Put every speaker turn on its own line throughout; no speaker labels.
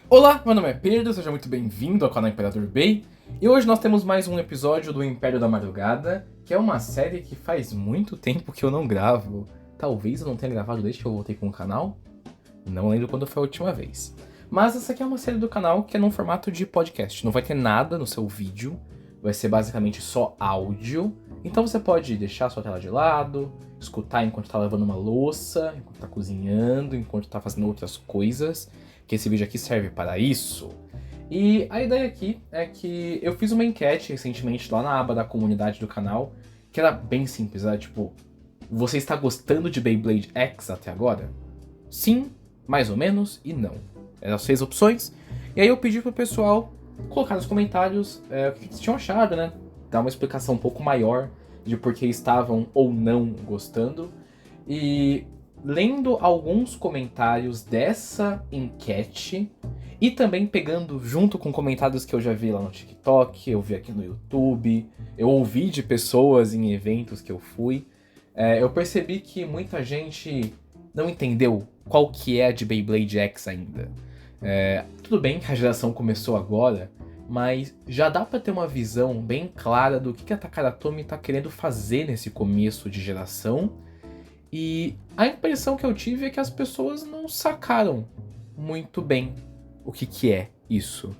Olá, meu nome é Pedro, seja muito bem-vindo ao canal Imperador Bay. E hoje nós temos mais um episódio do Império da Madrugada, que é uma série que faz muito tempo que eu não gravo. Talvez eu não tenha gravado desde que eu voltei com o canal. Não lembro quando foi a última vez. Mas essa aqui é uma série do canal que é num formato de podcast. Não vai ter nada no seu vídeo, vai ser basicamente só áudio. Então você pode deixar a sua tela de lado, escutar enquanto está lavando uma louça, enquanto está cozinhando, enquanto está fazendo outras coisas, que esse vídeo aqui serve para isso. E a ideia aqui é que eu fiz uma enquete recentemente lá na aba da comunidade do canal, que era bem simples, era tipo, você está gostando de Beyblade X até agora? Sim, mais ou menos, e não. Eram as 6 opções, e aí eu pedi pro pessoal colocar nos comentários o que eles tinham achado, né? Dar uma explicação um pouco maior de por que estavam ou não gostando. E lendo alguns comentários dessa enquete e também pegando junto com comentários que eu já vi lá no TikTok, eu vi aqui no YouTube, eu ouvi de pessoas em eventos que eu fui, eu percebi que muita gente não entendeu qual que é a de Beyblade X ainda. Tudo bem que a geração começou agora, mas já dá pra ter uma visão bem clara do que a Takaratomi tá querendo fazer nesse começo de geração. E a impressão que eu tive é que as pessoas não sacaram muito bem o que é isso.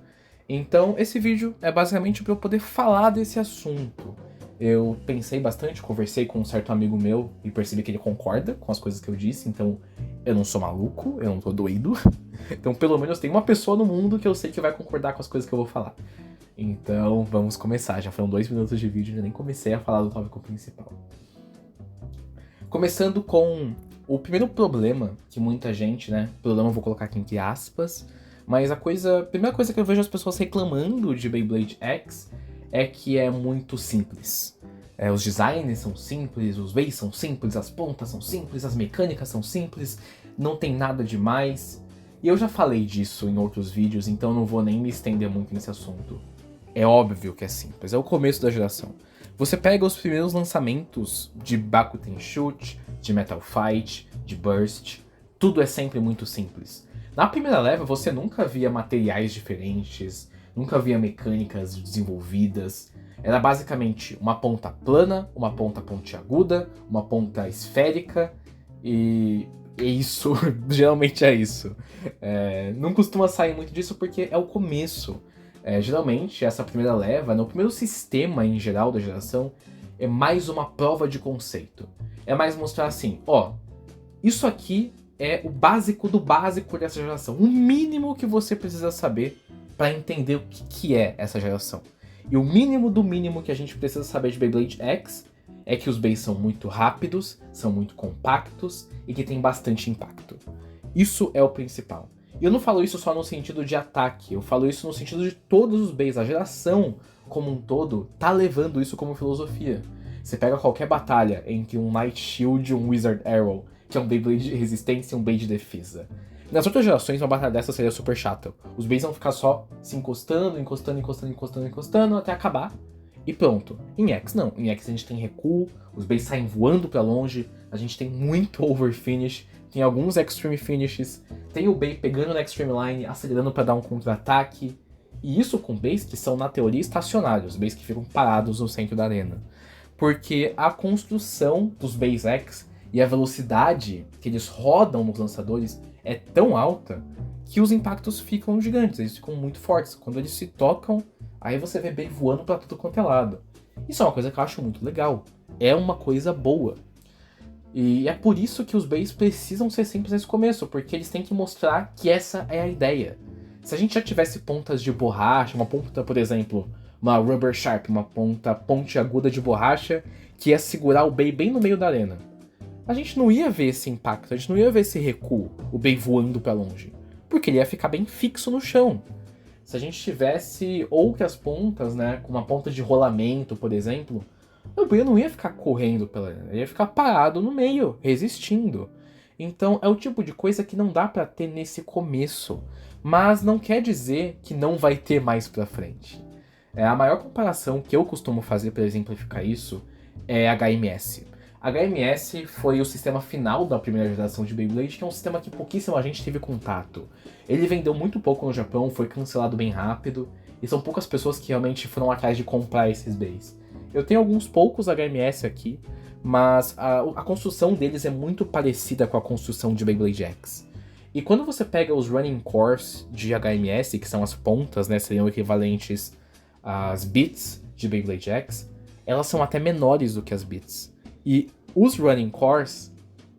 Então esse vídeo é basicamente para eu poder falar desse assunto. Eu pensei bastante, conversei com um certo amigo meu e percebi que ele concorda com as coisas que eu disse, então eu não sou maluco, eu não tô doido. Então pelo menos tem uma pessoa no mundo que eu sei que vai concordar com as coisas que eu vou falar. Então vamos começar, já foram 2 minutos de vídeo e nem comecei a falar do tópico principal. Começando com o primeiro problema que muita gente, né? Problema eu vou colocar aqui entre aspas. Mas a primeira coisa que eu vejo as pessoas reclamando de Beyblade X é que é muito simples. Os designs são simples, os bays são simples, as pontas são simples, as mecânicas são simples, não tem nada demais. E eu já falei disso em outros vídeos, então não vou nem me estender muito nesse assunto. É óbvio que é simples, é o começo da geração. Você pega os primeiros lançamentos de Bakuten Shoot, de Metal Fight, de Burst, tudo é sempre muito simples. Na primeira leva você nunca via materiais diferentes, nunca via mecânicas desenvolvidas. Era basicamente uma ponta plana, uma ponta pontiaguda, uma ponta esférica e isso, geralmente é isso. Não costuma sair muito disso porque é o começo. Geralmente, essa primeira leva, no primeiro sistema em geral da geração, é mais uma prova de conceito. É mais mostrar assim, isso aqui é o básico do básico dessa geração. O mínimo que você precisa saber para entender o que é essa geração. E o mínimo do mínimo que a gente precisa saber de Beyblade X é que os bays são muito rápidos, são muito compactos e que tem bastante impacto. Isso é o principal. E eu não falo isso só no sentido de ataque, eu falo isso no sentido de todos os bays. A geração como um todo tá levando isso como filosofia. Você pega qualquer batalha entre um Night Shield e um Wizard Arrow, que é um Beyblade de resistência e um Bey de defesa. Nas outras gerações, uma batalha dessa seria super chata. Os bays vão ficar só se encostando, até acabar. E pronto. Em X não. Em X a gente tem recuo, os bays saem voando pra longe, a gente tem muito overfinish, tem alguns extreme finishes, tem o Bey pegando na extreme line, acelerando para dar um contra-ataque. E isso com bays que são, na teoria, estacionários, bays que ficam parados no centro da arena. Porque a construção dos bays X e a velocidade que eles rodam nos lançadores é tão alta que os impactos ficam gigantes, eles ficam muito fortes. Quando eles se tocam, aí você vê bem voando pra tudo quanto é lado. Isso é uma coisa que eu acho muito legal. É uma coisa boa. E é por isso que os bays precisam ser simples nesse começo, porque eles têm que mostrar que essa é a ideia. Se a gente já tivesse pontas de borracha, uma ponta, por exemplo, uma Rubber Sharp, uma ponta pontiaguda de borracha, que ia segurar o Bey bem no meio da arena, a gente não ia ver esse impacto, a gente não ia ver esse recuo, o Bey voando pra longe, porque ele ia ficar bem fixo no chão. Se a gente tivesse outras pontas, né, com uma ponta de rolamento, por exemplo, o Bey não ia ficar correndo pela arena, ele ia ficar parado no meio, resistindo. Então é o tipo de coisa que não dá pra ter nesse começo, mas não quer dizer que não vai ter mais pra frente. A maior comparação que eu costumo fazer para exemplificar isso é HMS. HMS foi o sistema final da primeira geração de Beyblade, que é um sistema que pouquíssima gente teve contato. Ele vendeu muito pouco no Japão, foi cancelado bem rápido, e são poucas pessoas que realmente foram atrás de comprar esses Beys. Eu tenho alguns poucos HMS aqui, mas a construção deles é muito parecida com a construção de Beyblade X. E quando você pega os running cores de HMS, que são as pontas, né, seriam equivalentes às bits de Beyblade X, elas são até menores do que as bits. E os running cores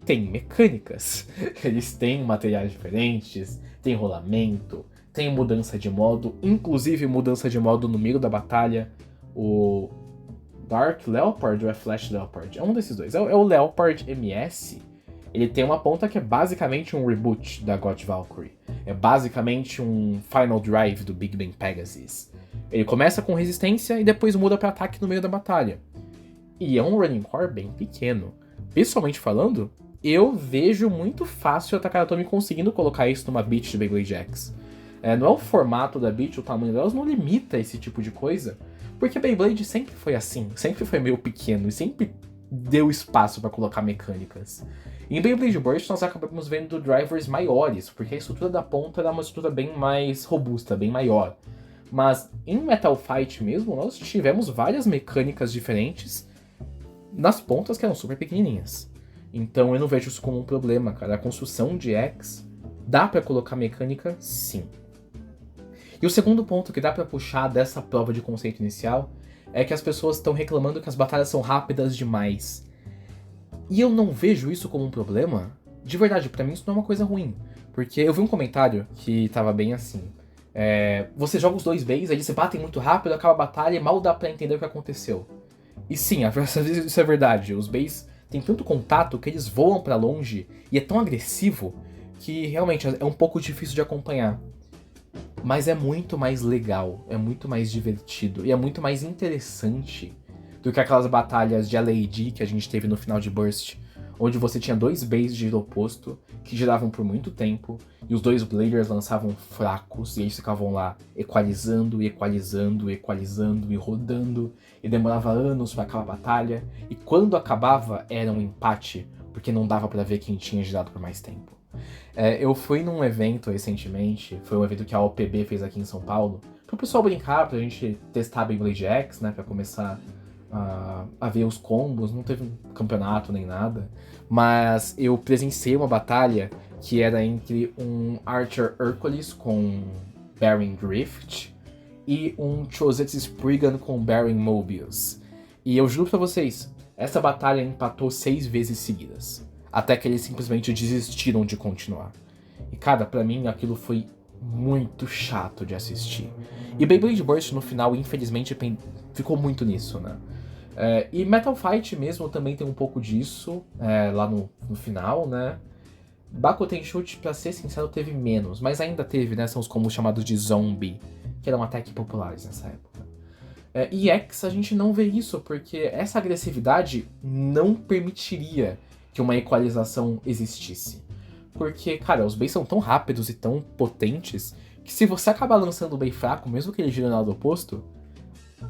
têm mecânicas. Eles têm materiais diferentes, tem rolamento, tem mudança de modo, inclusive mudança de modo no meio da batalha. O Dark Leopard ou é Flash Leopard? É um desses dois. É o Leopard MS. Ele tem uma ponta que é basicamente um reboot da God Valkyrie. É basicamente um Final Drive do Big Bang Pegasus. Ele começa com resistência e depois muda para ataque no meio da batalha. E é um running core bem pequeno. Pessoalmente falando, eu vejo muito fácil a Takara conseguindo colocar isso numa beat de Beyblade X. Não é o formato da beat, o tamanho delas não limita esse tipo de coisa, porque Beyblade sempre foi assim, sempre foi meio pequeno e sempre deu espaço para colocar mecânicas. Em Beyblade Burst nós acabamos vendo drivers maiores, porque a estrutura da ponta era uma estrutura bem mais robusta, bem maior. Mas em Metal Fight mesmo, nós tivemos várias mecânicas diferentes nas pontas que eram super pequenininhas. Então eu não vejo isso como um problema, cara. A construção de X dá pra colocar mecânica, sim. E o segundo ponto que dá pra puxar dessa prova de conceito inicial é que as pessoas estão reclamando que as batalhas são rápidas demais. E eu não vejo isso como um problema. De verdade, pra mim isso não é uma coisa ruim. Porque eu vi um comentário que tava bem assim. Você joga os dois Beys, eles se batem muito rápido, acaba a batalha e mal dá pra entender o que aconteceu. E sim, isso é verdade. Os Beys têm tanto contato que eles voam pra longe e é tão agressivo que realmente é um pouco difícil de acompanhar. Mas é muito mais legal, é muito mais divertido e é muito mais interessante do que aquelas batalhas de LAD que a gente teve no final de Burst, onde você tinha dois Beys de giro oposto que giravam por muito tempo e os dois Bladers lançavam fracos e eles ficavam lá equalizando, equalizando, equalizando e rodando e demorava anos para acabar a batalha e quando acabava era um empate porque não dava para ver quem tinha girado por mais tempo. Eu fui num evento recentemente, foi um evento que a OPB fez aqui em São Paulo, pro pessoal brincar, pra gente testar Beyblade X, né, pra começar a ver os combos, não teve um campeonato nem nada, mas eu presenciei uma batalha que era entre um Archer Hercules com Baron Drift e um Chosetsu Spriggan com Baron Mobius. E eu juro pra vocês, essa batalha empatou 6 vezes seguidas, até que eles simplesmente desistiram de continuar. E cara, pra mim aquilo foi muito chato de assistir. E Beyblade Burst no final, infelizmente, ficou muito nisso, né? E Metal Fight mesmo também tem um pouco disso, lá no final, né? Bakuten Shoot, pra ser sincero, teve menos, mas ainda teve, né? São os combos chamados de Zombie, que eram até que populares nessa época. E X a gente não vê isso, porque essa agressividade não permitiria que uma equalização existisse. Porque, cara, os Beys são tão rápidos e tão potentes que se você acabar lançando o Bey fraco, mesmo que ele gire no lado oposto,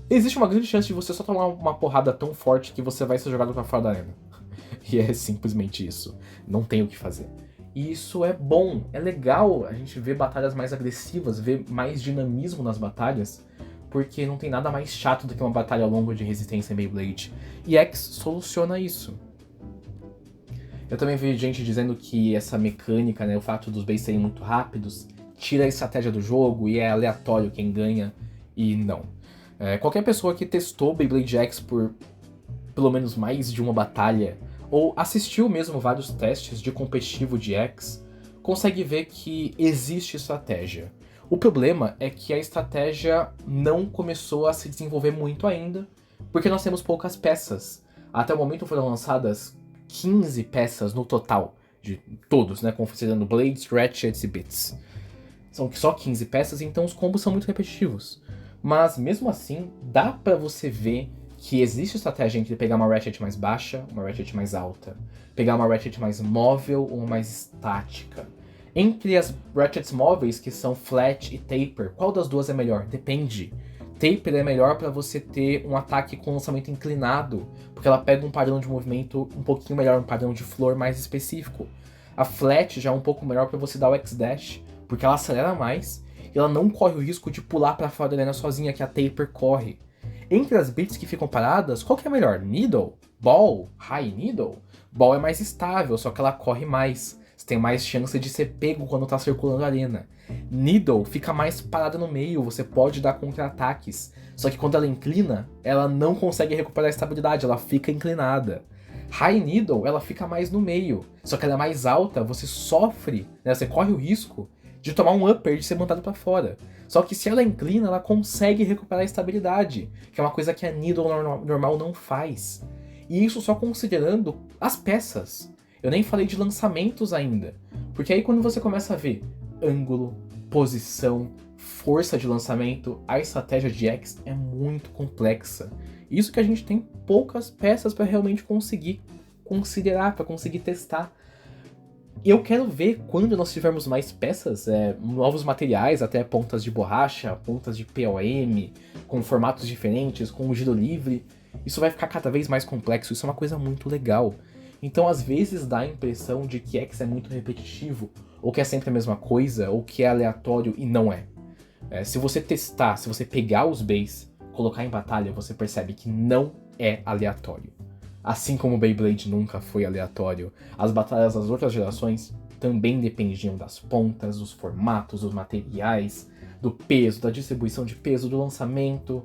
existe uma grande chance de você só tomar uma porrada tão forte que você vai ser jogado pra fora da arena. E é simplesmente isso. Não tem o que fazer. E isso é bom, é legal a gente ver batalhas mais agressivas, ver mais dinamismo nas batalhas, porque não tem nada mais chato do que uma batalha longa de resistência em Beyblade. E X soluciona isso. Eu também vi gente dizendo que essa mecânica, né, o fato dos Beys serem muito rápidos, tira a estratégia do jogo e é aleatório quem ganha, e não. Qualquer pessoa que testou Beyblade X por pelo menos mais de uma batalha, ou assistiu mesmo vários testes de competitivo de X, consegue ver que existe estratégia. O problema é que a estratégia não começou a se desenvolver muito ainda, porque nós temos poucas peças. Até o momento foram lançadas 15 peças no total, de todos, né, considerando Blades, Ratchets e Bits. São só 15 peças, então os combos são muito repetitivos. Mas mesmo assim, dá pra você ver que existe estratégia entre pegar uma Ratchet mais baixa, uma Ratchet mais alta, pegar uma Ratchet mais móvel ou mais estática. Entre as Ratchets móveis, que são Flat e Taper, qual das duas é melhor? Depende. Taper é melhor para você ter um ataque com lançamento inclinado, porque ela pega um padrão de movimento um pouquinho melhor, um padrão de flor mais específico. A Flat já é um pouco melhor para você dar o X-Dash, porque ela acelera mais e ela não corre o risco de pular para fora da arena sozinha, que a Taper corre. Entre as beats que ficam paradas, qual que é melhor? Needle? Ball? High Needle? Ball é mais estável, só que ela corre mais. Você tem mais chance de ser pego quando tá circulando a arena. Needle fica mais parada no meio, você pode dar contra-ataques. Só que quando ela inclina, ela não consegue recuperar a estabilidade, ela fica inclinada. High Needle, ela fica mais no meio. Só que ela é mais alta, você sofre, né? Você corre o risco de tomar um upper e de ser mandado pra fora. Só que se ela inclina, ela consegue recuperar a estabilidade, que é uma coisa que a Needle normal não faz. E isso só considerando as peças. Eu nem falei de lançamentos ainda. Porque aí quando você começa a ver ângulo, posição, força de lançamento, a estratégia de X é muito complexa. Isso que a gente tem poucas peças para realmente conseguir considerar, para conseguir testar. E eu quero ver quando nós tivermos mais peças, novos materiais, até pontas de borracha, pontas de POM, com formatos diferentes, com o giro livre. Isso vai ficar cada vez mais complexo, isso é uma coisa muito legal. Então, às vezes, dá a impressão de que X é muito repetitivo, ou que é sempre a mesma coisa, ou que é aleatório, e não é. Se você testar, se você pegar os bays, colocar em batalha, você percebe que não é aleatório. Assim como o Beyblade nunca foi aleatório, as batalhas das outras gerações também dependiam das pontas, dos formatos, dos materiais, do peso, da distribuição de peso, do lançamento.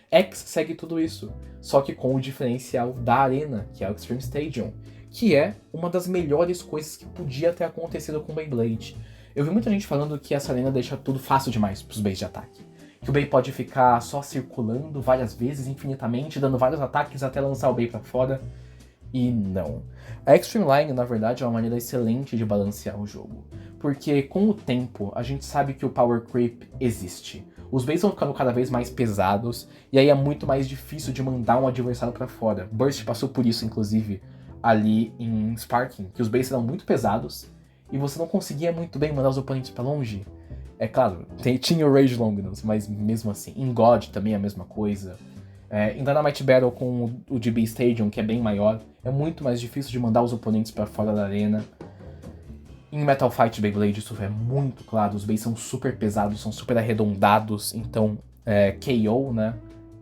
X segue tudo isso, só que com o diferencial da arena, que é o Extreme Stadium, que é uma das melhores coisas que podia ter acontecido com o Beyblade. Eu vi muita gente falando que essa arena deixa tudo fácil demais pros bays de ataque. Que o Bey pode ficar só circulando várias vezes, infinitamente, dando vários ataques até lançar o Bey pra fora. E não. A Extreme Line, na verdade, é uma maneira excelente de balancear o jogo. Porque com o tempo, a gente sabe que o Power Creep existe. Os bays vão ficando cada vez mais pesados, e aí é muito mais difícil de mandar um adversário pra fora. Burst passou por isso, inclusive, ali em Sparking, que os bays eram muito pesados, e você não conseguia muito bem mandar os oponentes pra longe. É claro, tinha o Rage Longness, mas mesmo assim. Em God também é a mesma coisa. Em Dynamite Battle com o GB Stadium, que é bem maior, é muito mais difícil de mandar os oponentes pra fora da arena. Em Metal Fight Beyblade isso é muito claro, os bays são super pesados, são super arredondados, então KO, né,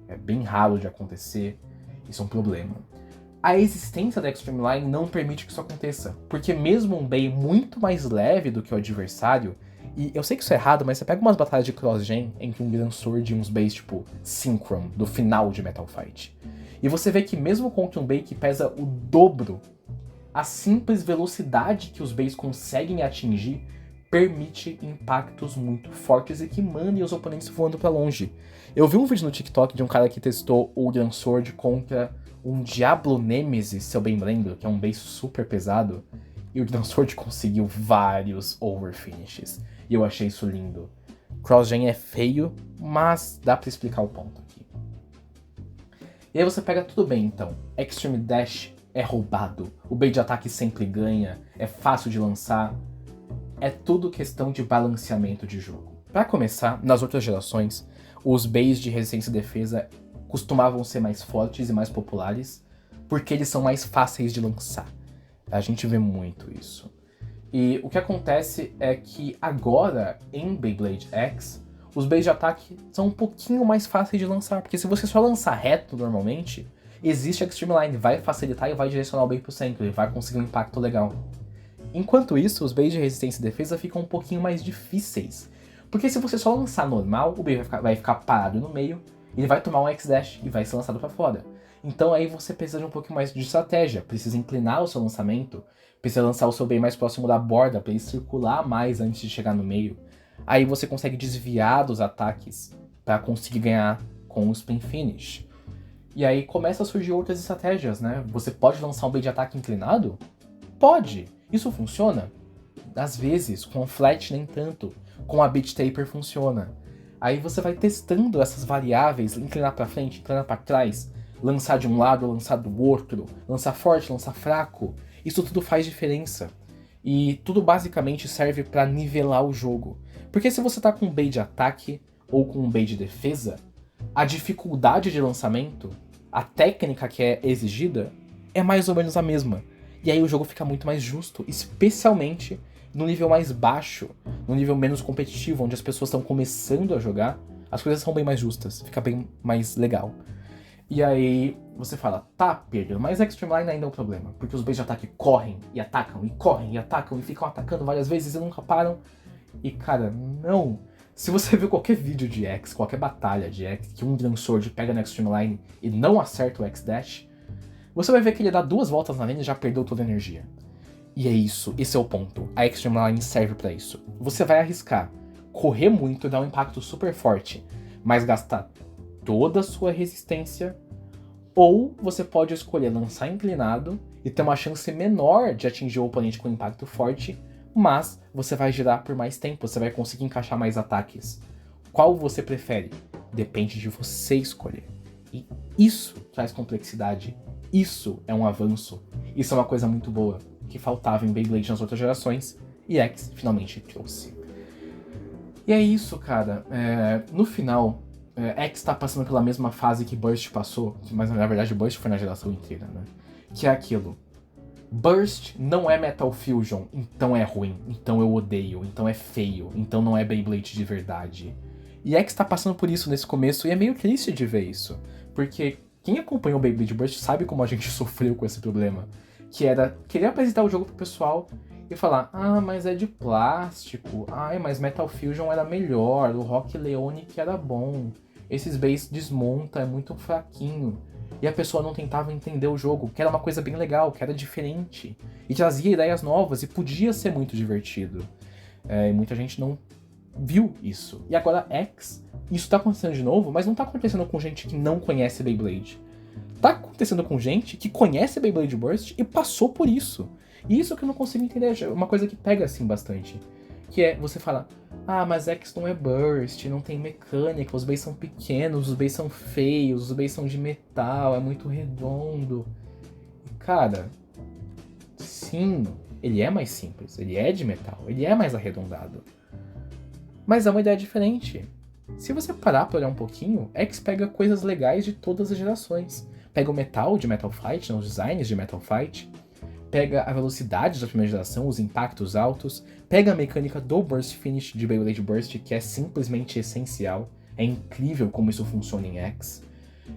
é bem raro de acontecer, isso é um problema. A existência da Extreme Line não permite que isso aconteça, porque mesmo um bay muito mais leve do que o adversário, e eu sei que isso é errado, mas você pega umas batalhas de cross-gen entre um Grand Sword e uns bays tipo Synchron, do final de Metal Fight, e você vê que mesmo contra um bay que pesa o dobro, a simples velocidade que os bays conseguem atingir permite impactos muito fortes e que mandem os oponentes voando pra longe. Eu vi um vídeo no TikTok de um cara que testou o Grand Sword contra um Diablo Nemesis, se eu bem lembro, que é um base super pesado, e o Grand Sword conseguiu vários overfinishes. E eu achei isso lindo. Cross-gen é feio, mas dá pra explicar o ponto aqui. E aí você pega tudo bem então. Extreme Dash é roubado, o bait de ataque sempre ganha, é fácil de lançar. É tudo questão de balanceamento de jogo. Para começar, nas outras gerações, os bays de resistência e defesa costumavam ser mais fortes e mais populares, porque eles são mais fáceis de lançar. A gente vê muito isso. E o que acontece é que agora, em Beyblade X, os bays de ataque são um pouquinho mais fáceis de lançar, porque se você só lançar reto normalmente, existe a Extreme Line, vai facilitar e vai direcionar o bay pro centro, e vai conseguir um impacto legal. Enquanto isso, os bays de resistência e defesa ficam um pouquinho mais difíceis, porque se você só lançar normal, o bay vai ficar parado no meio, ele vai tomar um X-Dash e vai ser lançado para fora. Então aí você precisa de um pouquinho mais de estratégia, precisa inclinar o seu lançamento, precisa lançar o seu bay mais próximo da borda para ele circular mais antes de chegar no meio. Aí você consegue desviar dos ataques para conseguir ganhar com o Spin Finish. E aí começa a surgir outras estratégias, né? Você pode lançar um bay de ataque inclinado? Pode! Isso funciona? Às vezes, com o Flat nem tanto, com a Beat Taper funciona. Aí você vai testando essas variáveis, inclinar para frente, inclinar para trás, lançar de um lado, lançar do outro, lançar forte, lançar fraco. Isso tudo faz diferença. E tudo basicamente serve para nivelar o jogo. Porque se você tá com um bay de ataque ou com um bay de defesa, a dificuldade de lançamento, a técnica que é exigida, é mais ou menos a mesma. E aí o jogo fica muito mais justo, especialmente no nível mais baixo, no nível menos competitivo, onde as pessoas estão começando a jogar, as coisas são bem mais justas, fica bem mais legal. E aí você fala, tá, Pedro, mas Extreme Line ainda é um problema, porque os base de ataque correm e atacam e correm e atacam e ficam atacando várias vezes e nunca param. E cara, não. Se você viu qualquer vídeo de X, qualquer batalha de X, que um Grand Sword pega no Extreme Line e não acerta o X-Dash, você vai ver que ele dá 2 voltas na lane e já perdeu toda a energia. E é isso, esse é o ponto. A Extreme Line serve pra isso. Você vai arriscar correr muito e dar um impacto super forte, mas gastar toda a sua resistência, ou você pode escolher lançar inclinado e ter uma chance menor de atingir o oponente com um impacto forte, mas você vai girar por mais tempo, você vai conseguir encaixar mais ataques. Qual você prefere? Depende de você escolher. E isso traz complexidade, isso é um avanço, isso é uma coisa muito boa, que faltava em Beyblade nas outras gerações, e X finalmente trouxe. E é isso, cara. No final, X tá passando pela mesma fase que Burst passou, mas na verdade Burst foi na geração inteira, né? Que é aquilo. Burst não é Metal Fusion, então é ruim, então eu odeio, então é feio, então não é Beyblade de verdade. E X tá passando por isso nesse começo, e é meio triste de ver isso, porque quem acompanhou o Beyblade Burst sabe como a gente sofreu com esse problema, que era querer apresentar o jogo pro pessoal e falar, ah, mas é de plástico, ai, mas Metal Fusion era melhor, o Rock Leone que era bom, esses bass desmonta, é muito fraquinho. E a pessoa não tentava entender o jogo, que era uma coisa bem legal, que era diferente. E trazia ideias novas e podia ser muito divertido. E muita gente não viu isso. E agora X, isso tá acontecendo de novo, mas não tá acontecendo com gente que não conhece Beyblade. Tá acontecendo com gente que conhece Beyblade Burst e passou por isso. E isso que eu não consigo entender, é uma coisa que pega assim bastante. Que é, você fala, ah, mas X não é Burst, não tem mecânica, os bays são pequenos, os bays são feios, os bays são de metal, é muito redondo. Cara, sim, ele é mais simples, ele é de metal, ele é mais arredondado. Mas é uma ideia diferente. Se você parar pra olhar um pouquinho, X pega coisas legais de todas as gerações. Pega o metal de Metal Fight, os designs de Metal Fight, pega a velocidade da primeira geração, os impactos altos, pega a mecânica do Burst Finish de Beyblade Burst, que é simplesmente essencial, é incrível como isso funciona em X.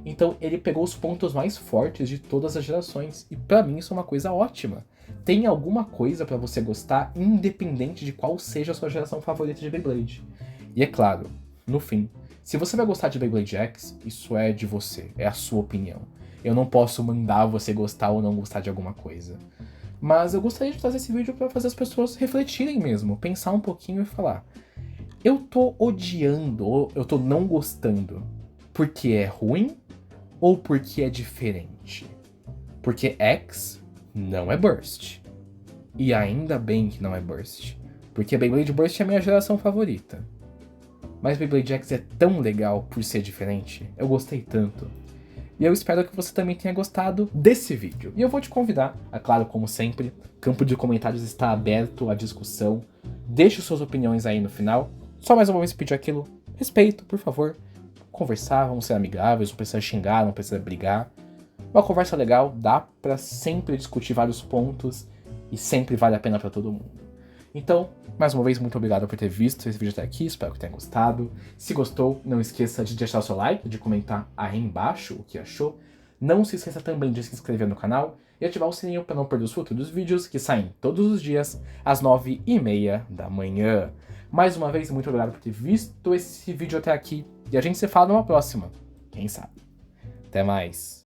Então ele pegou os pontos mais fortes de todas as gerações, e pra mim isso é uma coisa ótima. Tem alguma coisa pra você gostar, independente de qual seja a sua geração favorita de Beyblade. E é claro, no fim, se você vai gostar de Beyblade X, isso é de você, é a sua opinião. Eu não posso mandar você gostar ou não gostar de alguma coisa. Mas eu gostaria de fazer esse vídeo para fazer as pessoas refletirem mesmo, pensar um pouquinho e falar: eu tô odiando ou eu tô não gostando porque é ruim ou porque é diferente? Porque X não é Burst. E ainda bem que não é Burst, porque Beyblade Burst é a minha geração favorita. Mas Beyblade X é tão legal por ser diferente, eu gostei tanto. E eu espero que você também tenha gostado desse vídeo. E eu vou te convidar, é claro, como sempre, o campo de comentários está aberto à discussão. Deixe suas opiniões aí no final. Só mais uma vez pedir aquilo, respeito, por favor. Conversar, vamos ser amigáveis, não precisa xingar, não precisa brigar. Uma conversa legal, dá pra sempre discutir vários pontos e sempre vale a pena pra todo mundo. Então, mais uma vez, muito obrigado por ter visto esse vídeo até aqui, espero que tenha gostado. Se gostou, não esqueça de deixar o seu like, de comentar aí embaixo o que achou. Não se esqueça também de se inscrever no canal e ativar o sininho para não perder os futuros vídeos que saem todos os dias às 9h30 da manhã. Mais uma vez, muito obrigado por ter visto esse vídeo até aqui e a gente se fala numa próxima, quem sabe. Até mais.